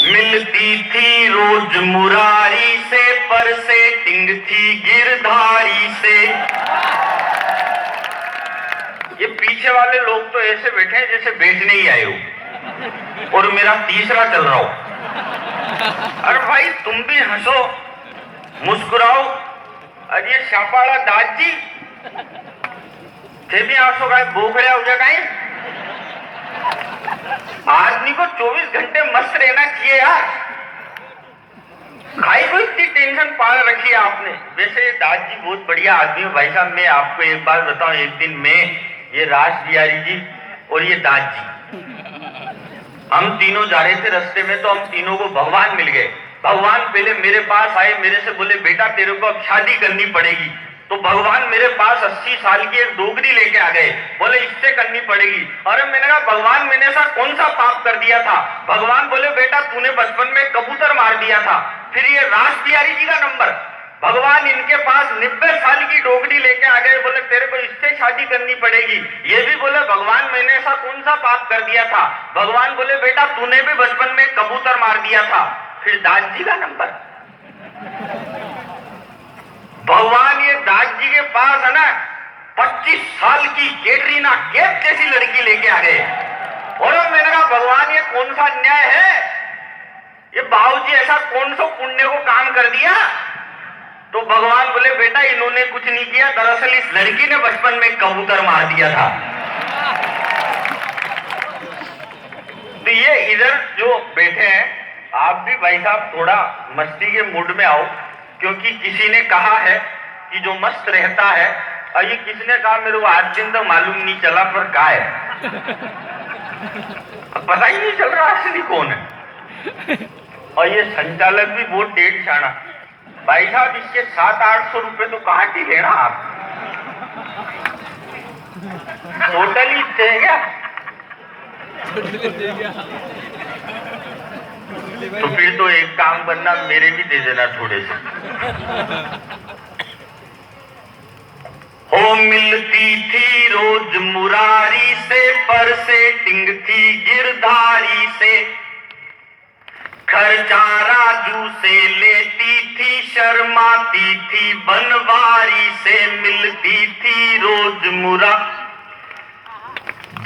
मिलती थी रोज मुरारी से, पर सेटिंग थी गिरधारी से। ये पीछे वाले लोग तो ऐसे बैठे हैं जैसे बेचने ही आए हो, और मेरा तीसरा चल रहा हो। अरे भाई तुम भी हंसो, मुस्कुराओ। अरे ये शापाड़ा दादी थे भी आंसू का बोखड़े हो जाए कहीं। आदमी को 24 घंटे मस्त रहना चाहिए यार। भाई को इतनी टेंशन पाल रखी है आपने। वैसे दादी बहुत बढ़िया आदमी है भाई साहब। मैं आपको एक बात बताऊं, एक दिन में ये राज बिहारी जी और ये दादी, हम तीनों जा रहे थे रास्ते में, तो हम तीनों को भगवान मिल गए। भगवान पहले मेरे पास आए, मेरे से बोले बेटा तेरे को अब शादी करनी पड़ेगी। तो भगवान मेरे पास 80 साल की एक डोगरी लेके आ गए, बोले इससे करनी पड़ेगी। अरे मैंने कहा भगवान मैंने ऐसा कौन सा पाप कर दिया था? भगवान बोले बेटा तूने बचपन में कबूतर मार दिया था। फिर ये राज बिहारी जी का नंबर, भगवान इनके पास 90 साल की डोगरी लेके आ गए, बोले तेरे को इससे शादी करनी पड़ेगी। ये भी बोले भगवान मैंने ऐसा कौन सा पाप कर दिया था? भगवान बोले बेटा तूने भी बचपन में कबूतर मार दिया था। फिर दास जी का नंबर, भगवान ये दास जी के पास है ना 25 साल की कैटरीना कैफ जैसी लड़की लेके आ गए। और मैंने कहा भगवान ये कौन सा अन्याय है? ये बाबूजी ऐसा कौन सा पुण्य को काम कर दिया? तो भगवान बोले बेटा इन्होंने कुछ नहीं किया, दरअसल इस लड़की ने बचपन में कबूतर मार दिया था। तो ये इधर जो बैठे हैं आप भी भाई साहब थोड़ा मस्ती के मूड में आओ, क्योंकि किसी ने कहा है कि जो मस्त रहता है, और ये किसने कहा मेरे को आज दिन तक मालूम नहीं चला, पर कहा है पता ही नहीं चल रहा असली कौन है। और ये संचालक भी बहुत डेढ़ छाना भाई साहब, इसके 700-800 रुपए तो कहाँ की लेना आप? टोटल ही थे क्या? तो फिर तो एक काम करना, मेरे भी दे देना थोड़े से। हो मिलती थी रोज मुरारी से, पर सेटिंग थी गिरधारी से। खर्चा राजू से लेती थी, शर्माती थी बनवारी से। मिलती थी रोज मुरा,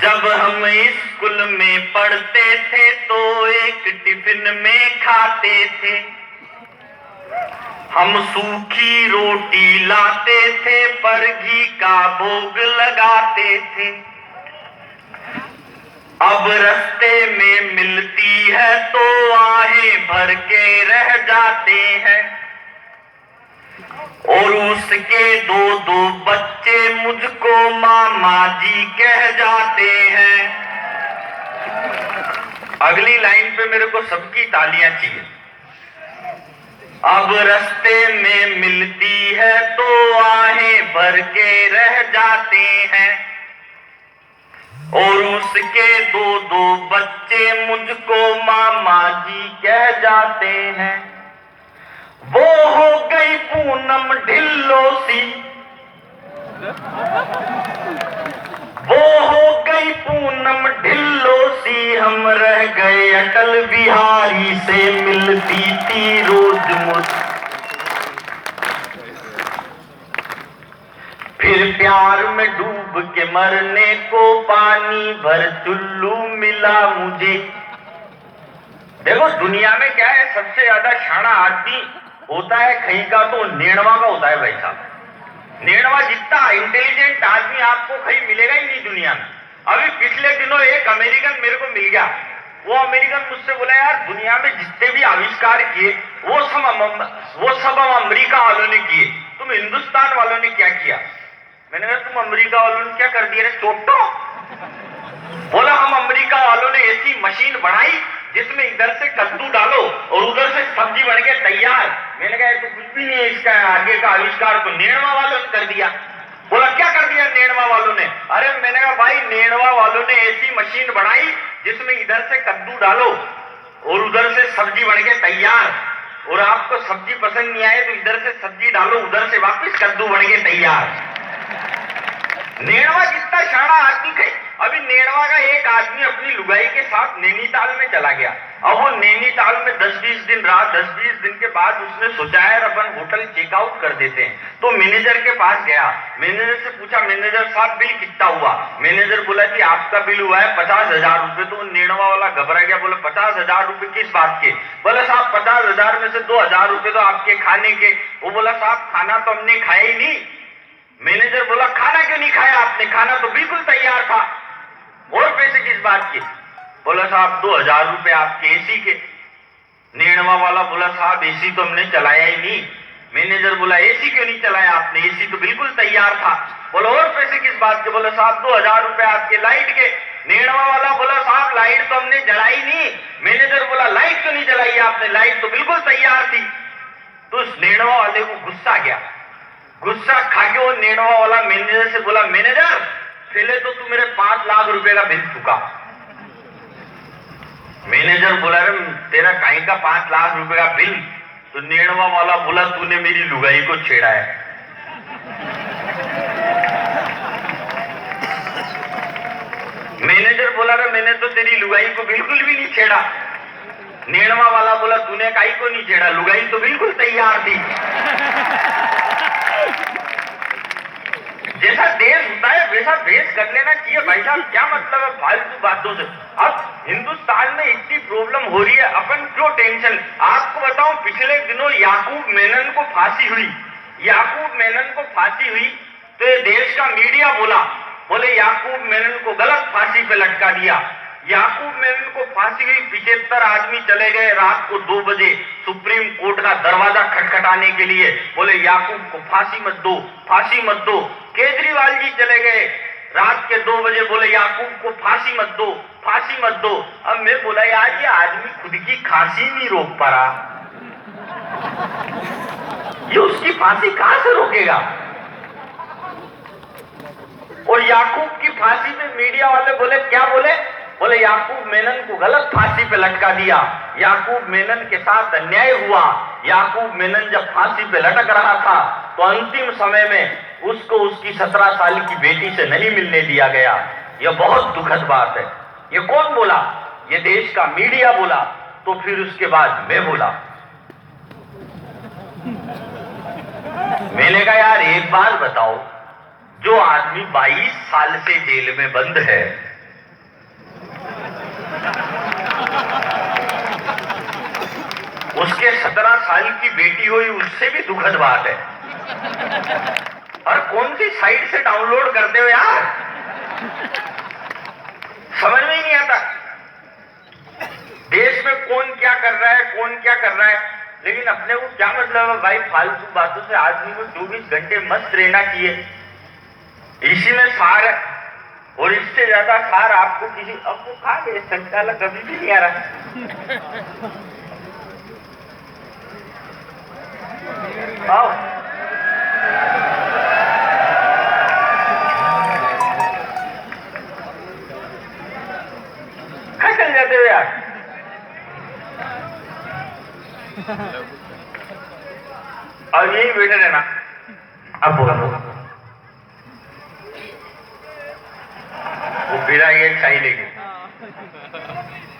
जब हम स्कूल में पढ़ते थे तो एक टिफिन में खाते थे। हम सूखी रोटी लाते थे, पर घी का भोग लगाते थे। अब रास्ते में मिलती है तो आहें भर के रह जाते हैं। और उसके 2-2 बच्चे मुझको मामा जी कह जाते हैं। अगली लाइन पे मेरे को सबकी तालियां चाहिए। अब रास्ते में मिलती है तो आहें भर के रह जाते हैं। और उसके 2-2 बच्चे मुझको मामा जी कह जाते हैं। वो हो गई पूनम ढिल्लो सी, वो हो गई पूनम ढिल्लो सी, हम रह गए अटल बिहारी से। मिलती थी रोज मुझ, फिर प्यार में डूब के मरने को पानी भर चुल्लू मिला मुझे। देखो दुनिया में क्या है, सबसे ज्यादा शाना आदमी होता है कहीं का तो नेणवा का होता है भाई साहब। नेणवा जितना इंटेलिजेंट आदमी आपको कहीं मिलेगा ही नहीं दुनिया में। अभी पिछले दिनों एक अमेरिकन मेरे को मिल गया। वो अमेरिकन मुझसे बोला यार दुनिया में जितने भी आविष्कार किए वो सब हम अमेरिका वालों ने किए, तुम हिंदुस्तान वालों ने क्या किया? मैंने कहा तुम अमेरिका वालों ने क्या कर दिया रे चोटो? बोला हम अमेरिका वालों ने ऐसी मशीन बनाई जिसमें इधर से कद्दू डालो और उधर से सब्जी बन के तैयार। मैंने कहा तो कुछ भी नहीं है, इसका आगे का आविष्कार तो नेणवा वालों ने कर दिया। बोला क्या कर दिया नेणवा वालों ने? अरे मैंने कहा भाई नेणवा वालों ने ऐसी मशीन बनाई जिसमें इधर से कद्दू डालो और उधर से सब्जी बन के तैयार। और आपको सब्जी पसंद नहीं आए तो इधर से सब्जी डालो, उधर से वापस कद्दू बन के तैयार। नेणवा जितना शाना आदमी कहीं अभी नेणवा का एक आदमी अपनी लुगाई के साथ नैनीताल में चला गया। अब वो नैनीताल में 10-20 दिन रहा। 10-20 दिन के बाद उसने सोचा है अपन होटल चेकआउट कर देते हैं, तो मैनेजर के पास गया। मैनेजर से पूछा, मैनेजर साहब बिल कितना हुआ? मैनेजर बोला कि आपका बिल हुआ है 50,000 रुपए। तो नेणवा वाला घबरा गया, बोला 50,000 रुपए किस बात के? बोला साहब 50,000 में से 2,000 रुपए तो आपके खाने के। वो बोला साहब खाना तो हमने खाया ही नहीं। मैनेजर बोला खाना क्यों नहीं खाया आपने? खाना तो बिल्कुल तैयार था, और पैसे किस बात के? बोला साहब 2,000 रुपए आपके एसी के। नेणवा वाला बोला साहब एसी तो हमने चलाया ही नहीं। मैनेजर बोला एसी क्यों नहीं चलाया आपने? एसी तो बिल्कुल तैयार था। बोला और पैसे किस बात के? बोला साहब 2,000 रुपए आपके लाइट के। नेणवा वाला बोला साहब लाइट तो हमने जलाई नहीं। मैनेजर बोला लाइट क्यों नहीं जलाई आपने? लाइट तो बिल्कुल तैयार थी। तो उस नेणवा वाले को गुस्सा गया। गुस्सा खा के वो नेणवा वाला मैनेजर से बोला, मैनेजर पहले तो तू मेरे 5 लाख रुपए का बिल चुका। मैनेजर बोला रे तेरा कहीं का 5 लाख रुपए का बिल? तो नेणवा वाला बोला तूने मेरी लुगाई को छेड़ा है। मैनेजर बोला रे मैंने तो तेरी लुगाई को बिल्कुल भी नहीं छेड़ा। नेणवा वाला बोला तूने काई को नहीं छेड़ा? लुगाई तो बिल्कुल तैयार थी। जैसा देश होता है वैसा देश कर लेना चाहिए भाई साहब। क्या मतलब है फालतू बातों से? अब हिंदुस्तान में इतनी प्रॉब्लम हो रही है, अपन क्यों टेंशन? आपको बताऊं पिछले दिनों याकूब मेनन को फांसी हुई। याकूब मेनन को फांसी हुई तो ये देश का मीडिया बोले याकूब मेनन को गलत फांसी पे लटका दिया। याकूब मेनन को फांसी हुई, 75 आदमी चले गए रात को 2 बजे सुप्रीम कोर्ट का दरवाजा खटखटाने के लिए। बोले याकूब को फांसी मत दो, फांसी मत दो। केजरीवाल जी चले गए रात के 2 बजे, बोले याकूब को फांसी मत दो, फांसी मत दो। अब मैं बोला यार ये आदमी खुद की खांसी नहीं रोक पा रहा, ये उसकी फांसी कहां से रोकेगा? और याकूब की फांसी में मीडिया वाले बोले क्या बोले याकूब मेनन को गलत फांसी पे लटका दिया। याकूब मेनन के साथ अन्याय हुआ। याकूब मेनन जब फांसी पे लटक रहा था तो अंतिम समय में उसको उसकी 17 साल की बेटी से नहीं मिलने दिया गया। यह बहुत दुखद बात है। ये कौन बोला? ये देश का मीडिया बोला। तो फिर उसके बाद मैं बोला, मैंने कहा यार एक बात बताओ, जो आदमी 22 साल से जेल में बंद है, उसके 17 साल की बेटी हुई, उससे भी दुखद बात है। और कौन सी साइट से डाउनलोड करते हो यार? समझ में ही नहीं आता देश में कौन क्या कर रहा है, कौन क्या कर रहा है। लेकिन अपने को क्या मतलब है भाई, फालतू बातों से आदमी को 24 घंटे मस्त रहना चाहिए। इसी में सार है, और इससे ज्यादा सार आपको किसी अब वो खा गए संचालक कभी भी नहीं आ रहा। आओ क्या चल जाते हो यार? और यही बैठे रहना। अब बोलो वो पीला ये चाय लेगी।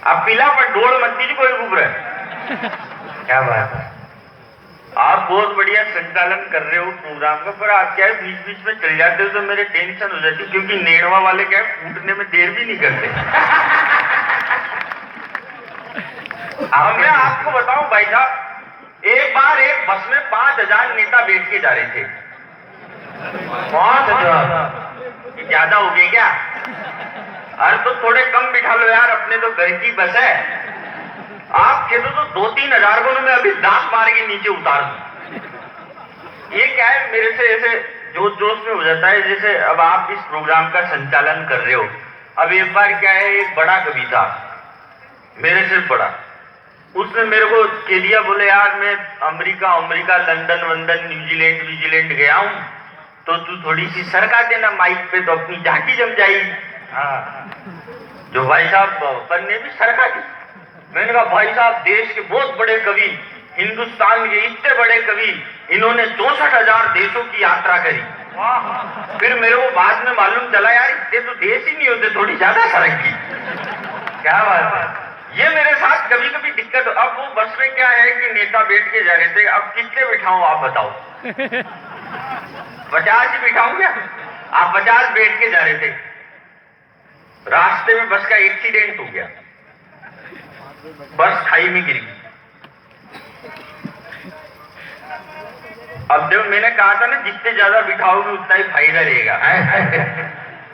अब पीला पर डोड़ मत दीजिए, कोई घूम रहा है। क्या बात है, आप बहुत बढ़िया संचालन कर रहे हो प्रोग्राम का, पर आप क्या है बीच बीच में चल जाते हो तो मेरे टेंशन हो जाती है, क्योंकि नेणवा वाले क्या है फूटने में देर भी नहीं करते। अब मैं आपको बताऊं भाई साहब, एक बार एक बस में 5,000 नेता बैठ के जा रहे थे। 5,000 ज्यादा हो गए क्या? अरे तो थोड़े कम बिठा लो यार, अपने तो घर की बस है। आप कह दो तो 2-3 हजार को मैं अभी दांत मार के नीचे उतार दूं। ये क्या है, मेरे से ऐसे जोश जोश में हो जाता है, जैसे अब आप इस प्रोग्राम का संचालन कर रहे हो। अब एक बार क्या है, एक बड़ा कवि था मेरे से बड़ा, उसने मेरे को कह दिया, बोले यार मैं अमेरिका लंदन वंदन न्यूजीलैंड गया हूं, तो तू थोड़ी सी सरका देना माइक पे, तो अपनी झांकी जम जाएगी। जो भाई साहब अपन ने भी सरका दी। मैंने कहा भाई साहब देश के बहुत बड़े कवि, हिंदुस्तान के इतने बड़े कवि, इन्होंने 64,000 देशों की यात्रा करी। फिर मेरे को बाद में मालूम चला यार इतने तो देश ही नहीं होते, थोड़ी ज्यादा सड़क की। क्या बात है, ये मेरे साथ कभी कभी दिक्कत। अब वो बस में क्या है कि नेता बैठ के जा रहे थे, अब कितने बिठाऊं आप बताओ? 50 ही बिठाऊं क्या? आप 50 बैठ के जा रहे थे, रास्ते में बस का एक्सीडेंट हो गया, बस खाई में गिर गई। अब जब मैंने कहा था ना जितने ज्यादा बिठाओगे उतना ही फायदा रहेगा।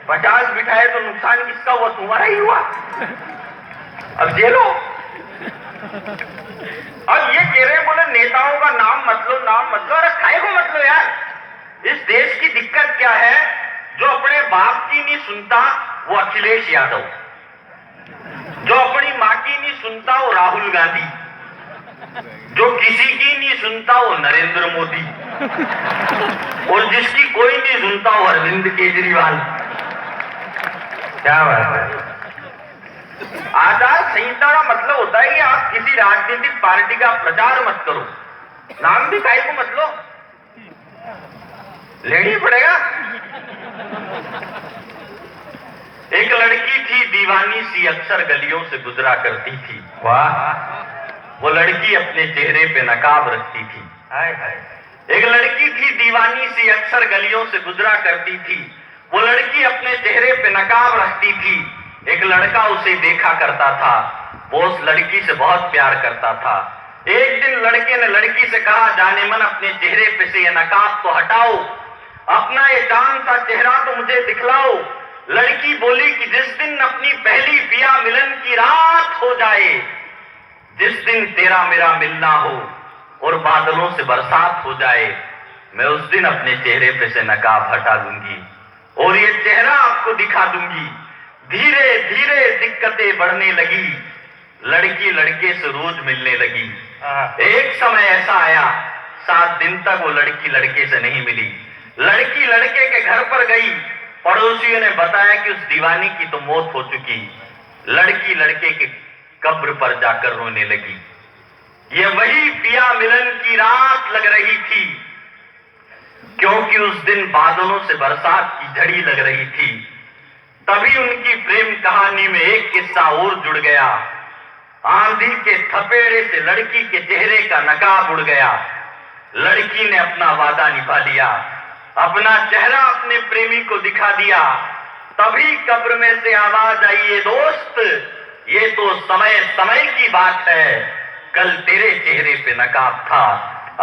50 बिठाए तो नुकसान किसका हुआ? तुम्हारा ही हुआ। अब झेलो। अब ये कह रहे हैं बोले नेताओं का नाम मत लो, नाम मत लो। अरे खाए को मत लो यार। इस देश की दिक्कत क्या है, जो अपने बाप की नहीं सुनता वो अखिलेश यादव, जो अपनी माँ की नहीं सुनता वो राहुल गांधी, जो किसी की नहीं सुनता वो नरेंद्र मोदी, और जिसकी कोई नहीं सुनता वो अरविंद केजरीवाल। क्या बात है। आचार संहिता का मतलब होता है कि आप किसी राजनीतिक पार्टी का प्रचार मत करो, नाम भी काहे को मत लो, लेनी पड़ेगा। एक लड़की थी दीवानी सी, अक्सर गलियों से गुजरा करती थी। वाह। वो लड़की अपने चेहरे पे नकाब रखती थी। हाय हाय। एक लड़की थी दीवानी सी, अक्सर गलियों से गुजरा करती थी। वो लड़की अपने चेहरे पे नकाब रखती थी। एक लड़का उसे देखा करता था, वो उस लड़की से बहुत प्यार करता था। एक दिन लड़के ने लड़की से कहा, जाने मन अपने चेहरे पे से ये नकाब तो हटाओ, अपना ये चांद सा चेहरा तो मुझे दिखलाओ। लड़की बोली कि जिस दिन अपनी पहली पिया मिलन की रात हो जाए, जिस दिन तेरा मेरा मिलना हो और बादलों से बरसात हो जाए, मैं उस दिन अपने चेहरे पे से नकाब हटा दूंगी और ये चेहरा आपको दिखा दूंगी। धीरे धीरे दिक्कतें बढ़ने लगी, लड़की लड़के से रोज मिलने लगी। एक समय ऐसा आया, 7 दिन तक वो लड़की लड़के से नहीं मिली। लड़की लड़के के घर पर गई, पड़ोसियों ने बताया कि उस दीवानी की तो मौत हो चुकी। लड़की लड़के के कब्र पर जाकर रोने लगी। ये वही पिया मिलन की रात लग रही थी, क्योंकि उस दिन बादलों से बरसात की झड़ी लग रही थी। तभी उनकी प्रेम कहानी में एक किस्सा और जुड़ गया। आंधी के थपेड़े से लड़की के चेहरे का नकाब उड़ गया। लड़की ने अपना वादा निभा लिया, अपना चेहरा अपने प्रेमी को दिखा दिया। तभी कब्र में से आवाज आई, ये दोस्त, ये तो समय समय की बात है। कल तेरे चेहरे पे नकाब था,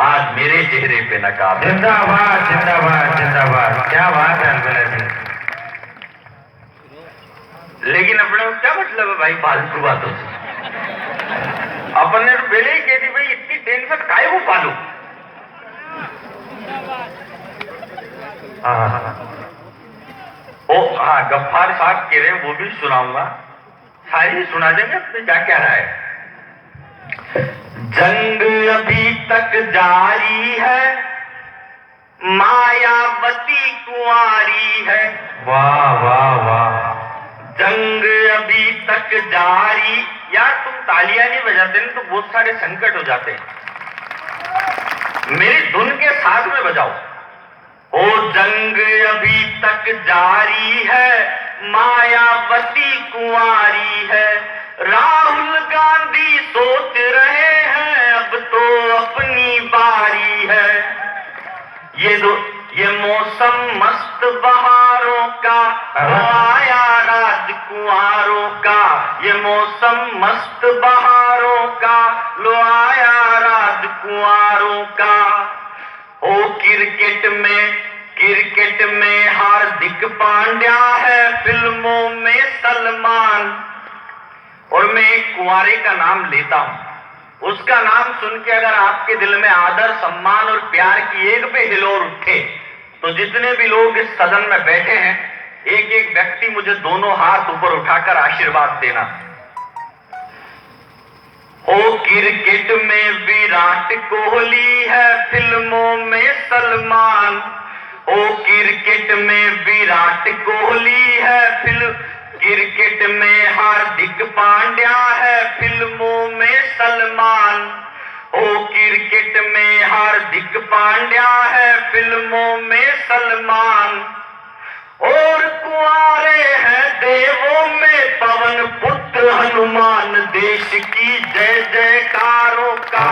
आज मेरे चेहरे पे नकाब। जिंदाबाद जिंदाबाद जिंदाबाद। क्या बात है। लेकिन अपने को क्या मतलब है भाई फालतू बातों से? अपन ने तो पहले ही कह दी भाई इतनी टेंशन काहे को पालू। ओ हाँ, गफ्फार साहब कह रहे हैं, वो भी सुनाऊंगा, सारी सुना देंगे। अपने क्या क्या रहा है। जंग अभी तक जारी है, मायावती कुंवारी है। वाह वाह वाह। जंग अभी तक जारी। यार तुम तालियां नहीं बजाते ना तो बहुत सारे संकट हो जाते हैं, मेरी धुन के साथ में बजाओ। ओ जंग अभी तक जारी है, मायावती कुंवारी है। राहुल गांधी सोच रहे हैं अब तो अपनी बारी है। ये मौसम मस्त बहारों का, आया राजकुमारों का। ये मौसम मस्त बहारों का, लो आया राजकुमारों का। ओ क्रिकेट में हार्दिक पांड्या है, फिल्मों में सलमान। और मैं एक कुंवारे का नाम लेता हूं, उसका नाम सुन के अगर आपके दिल में आदर, सम्मान और प्यार की एक पे हिलोर उठे, तो जितने भी लोग इस सदन में बैठे हैं, एक एक व्यक्ति मुझे दोनों हाथ ऊपर उठाकर आशीर्वाद देना। ओ क्रिकेट में विराट कोहली है, फिल्मों में सलमान। ओ क्रिकेट में विराट कोहली है, क्रिकेट में हार्दिक पांड्या है, फिल्मों में सलमान। ओ क्रिकेट में हार्दिक पांड्या है, फिल्मों में सलमान, और कुंवारे हैं देवों में पवन पुत्र हनुमान। देश की जय जयकारों का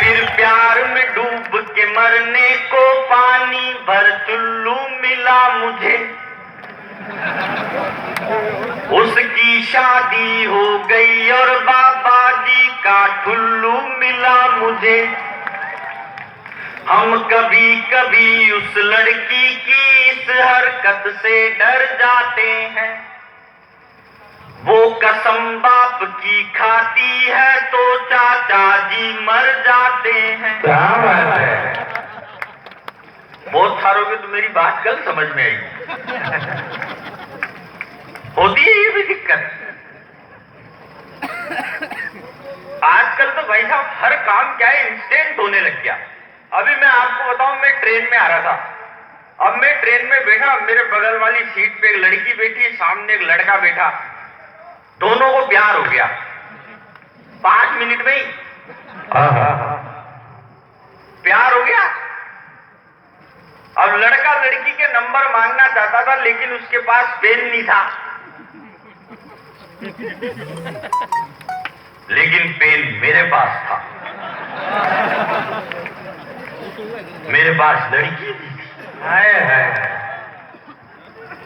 फिर प्यार में डूब के मरने को पानी भर चुल्लू मिला मुझे। उसकी शादी हो गई और बाबा जी का ठुल्लू मिला मुझे। हम कभी कभी उस लड़की की इस हरकत से डर जाते हैं। वो कसम बाप की खाती है तो चाचा जी मर जाते हैं। क्या बात है। बहुत सारों को तो मेरी बात कल समझ में आई। होती है ये भी दिक्कत। आजकल तो भाई साहब हर काम क्या है इंस्टेंट होने लग गया। अभी मैं आपको बताऊं, मैं ट्रेन में आ रहा था। अब मैं ट्रेन में बैठा, मेरे बगल वाली सीट पे एक लड़की बैठी, सामने एक लड़का बैठा। दोनों को प्यार हो गया 5 मिनट में ही। प्यार हो गया। अब लड़का लड़की के नंबर मांगना चाहता था, लेकिन उसके पास पेन नहीं था। लेकिन पेन मेरे पास था। मेरे पास लड़की थी।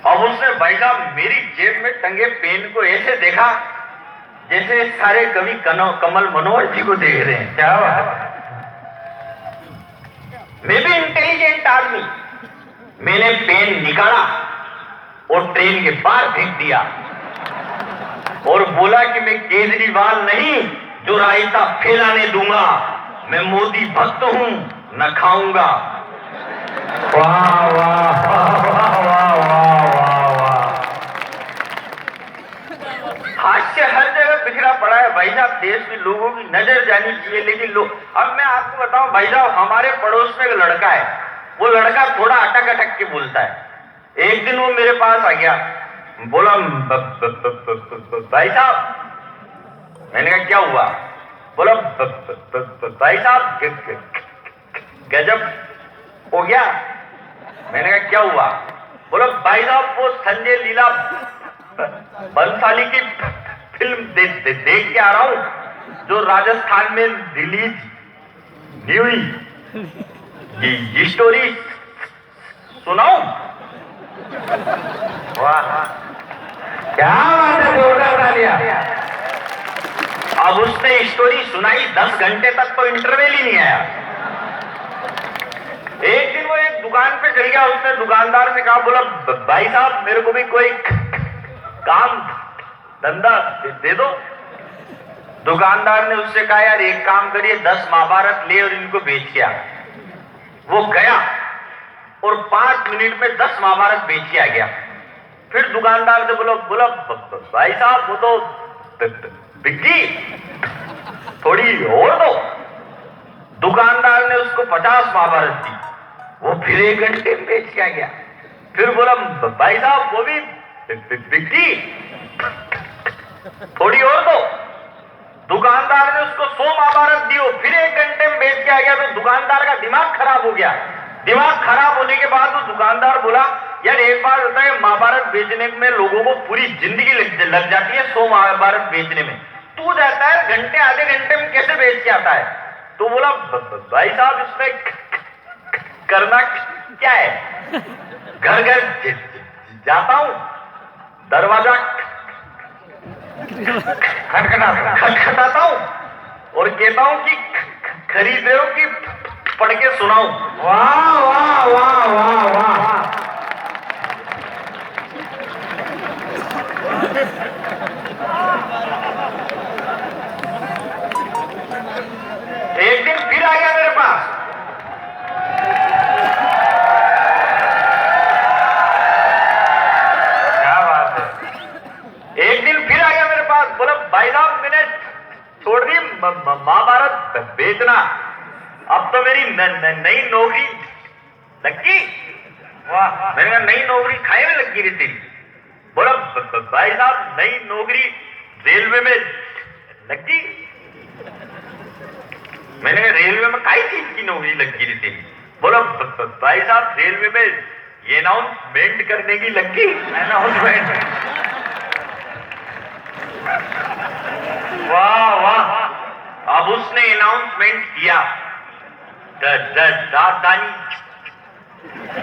अब उसने भाई साहब मेरी जेब में टंगे पेन को ऐसे देखा जैसे सारे कवि कमल मनोहर जी को देख रहे हैं। क्या बात। मैं भी इंटेलिजेंट आदमी, मैंने पेन निकाला और ट्रेन के बाहर फेंक दिया और बोला कि मैं केजरीवाल नहीं जो रायता फैलाने दूंगा। मैं मोदी भक्त हूं, न खाऊंगा। वाह वाह वाह वाह वाह वाह। हास्य हर जगह बिखरा पड़ा है भाई साहब। देश में लोगों की नजर जानी चाहिए, लेकिन लोग। अब मैं आपको बताऊं भाई साहब, हमारे पड़ोस में एक लड़का है। वो लड़का थोड़ा अटक अटक के बोलता है। एक दिन वो मेरे पास आ गया, बोला भाई साहब। मैंने कहा क्या हुआ? बोला भाई साहब गजब हो गया। मैंने कहा क्या हुआ? बोला भाई साहब वो संजय लीला बंसाली की फिल्म देख के आ रहा हूं जो राजस्थान में रिलीज नहीं हुई। ये स्टोरी सुनाऊं? वाह क्या बात है, जोरदार तालियां। अब उसने स्टोरी सुनाई, 10 घंटे तक तो इंटरवल ही नहीं आया। एक दिन वो एक दुकान पे चल गया। उसने दुकानदार से कहा, बोला भाई साहब मेरे को भी कोई काम धंधा दे दो। दुकानदार ने उससे कहा, यार एक काम करिए, 10 महाभारत ले और इनको बेच के आ। वो गया और 5 मिनट में 10 महाभारत बेच के आ गया। फिर दुकानदार से बोला भाई साहब वो तो बिक्की थोड़ी और दो। दुकानदार ने उसको 50 महाभारत दी। वो फिर 1 घंटे में बेच के आ गया। फिर बोला भाई साहब वो भी बिक्की थोड़ी और दो। दुकानदार ने उसको 100 महाभारत दी। फिर 1 घंटे में बेच के आ गया। तो दुकानदार का दिमाग खराब हो गया। दिमाग खराब होने के बाद वो दुकानदार बोला, यार एक बात होता है, महाभारत बेचने में लोगों को पूरी जिंदगी लग जाती है 100 महाभारत बेचने में। तू जाता है घंटे आधे घंटे में कैसे बेच के आता है? तो बोला भाई साहब इसमें करना क्या है, घर घर जाता हूं, दरवाजा खटखटाता हूं और कहता हूं कि खरीद रहे हो कि पढ़ के सुनाऊं। वाह वाह वाह वाह वाह। एक दिन फिर आ गया मेरे पास। क्या बात है। एक दिन फिर आ गया मेरे पास। बोला भाई साहब मैंने छोड़ दी महाभारत बेचना, अब तो मेरी नई नौकरी लगी। वाह मैंने कहा नई नौकरी खाए में लगी रही तेरी। बोला भाई साहब नई नौकरी रेलवे में लगी। मैंने कहा रेलवे में काई चीज की नौकरी लगी रही तेरी। बोला भाई साहब रेलवे में ये अनाउंसमेंट करने की लगी। अनाउंसमेंट। वाह वाह। अब उसने अनाउंसमेंट किया राजधानी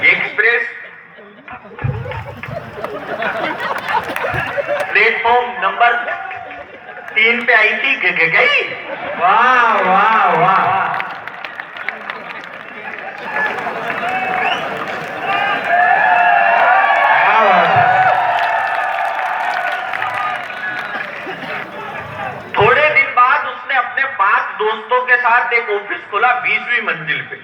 एक्सप्रेस प्लेटफॉर्म नंबर 3 पे आई थी गई। वाह वाह वाह। क्या बात है। थोड़े दिन बाद उसने अपने 5 दोस्तों के साथ एक ऑफिस खोला 20वीं मंजिल पे।